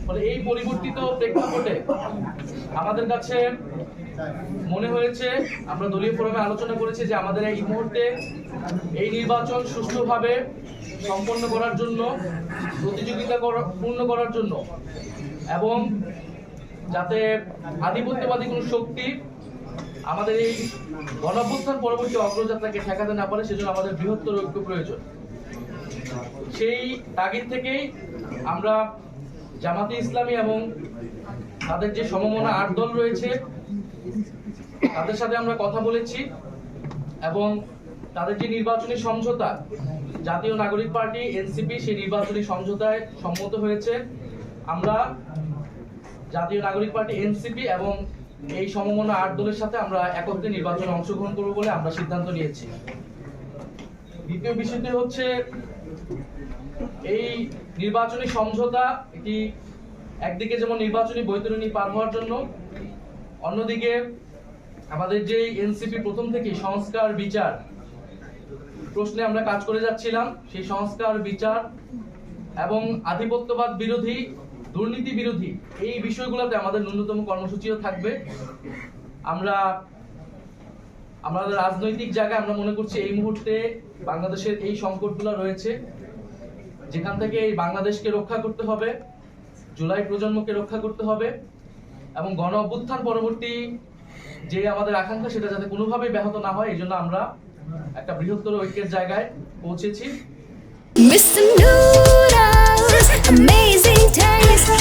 ফলে এই পরিবর্তিত প্রেক্ষাপটে আমাদের কাছে মনে হয়েছে, আমরা দলীয় ফোরামে আলোচনা করেছি যে আমাদের এই মুহূর্তে এই নির্বাচন সুষ্ঠুভাবে সম্পন্ন করার জন্য, প্রতিযোগিতা পূর্ণ করার জন্য এবং যাতে আধিপত্যবাদী কোনো শক্তি আমাদের এই গণঅভ্যুত্থান পরবর্তী অগ্রযাত্রাকে ঠেকাতে না পারে, সেজন্য আমাদের বৃহত্তর ঐক্য প্রয়োজন। সেই তাগিদ থেকেই আমরা জামাতে ইসলামী এবং তাদের যে সমমনা 8 দল রয়েছে তাদের সাথে আমরা কথা বলেছি এবং তাদের যে নির্বাচনী সমঝোতা, জাতীয় নাগরিক পার্টি এনসিপি সেই নির্বাচনী সমঝোতায় সম্মত হয়েছে। আমরা জাতীয় নাগরিক পার্টি এনসিপি এবং এই সমমনা 8 দলের সাথে আমরা একত্রে নির্বাচনে অংশগ্রহণ করব বলে আমরা সিদ্ধান্ত নিয়েছি। দ্বিতীয় বিষয়টি হচ্ছে এই নির্বাচনী সমঝোতা এটি একদিকে যেমন নির্বাচনী বৈতরণী পার হওয়ার জন্য, অন্যদিকে আমাদের যে এনসিপি প্রথম থেকে সংস্কার বিচার প্রশ্নে আমরা কাজ করে যাচ্ছিলাম, সেই সংস্কার বিচার এবং আধিপত্যবাদ বিরোধী, দুর্নীতি বিরোধী এই বিষয়গুলোতে আমাদের ন্যূনতম কর্মসূচিও থাকবে। আমাদের রাজনৈতিক জায়গায় আমরা মনে করছি এই মুহূর্তে বাংলাদেশের এই সংকটগুলো রয়েছে, যেখান থেকে এই বাংলাদেশকে রক্ষা করতে হবে, জুলাই প্রজন্মকে রক্ষা করতে হবে এবং গণ অভ্যুত্থান পরবর্তী যে আমাদের আকাঙ্ক্ষা সেটা যাতে কোনোভাবেই ব্যাহত না হয়, এই জন্য আমরা একটা বৃহত্তর ঐক্যের জায়গায় পৌঁছেছি। Mr. Noodles, amazing taste.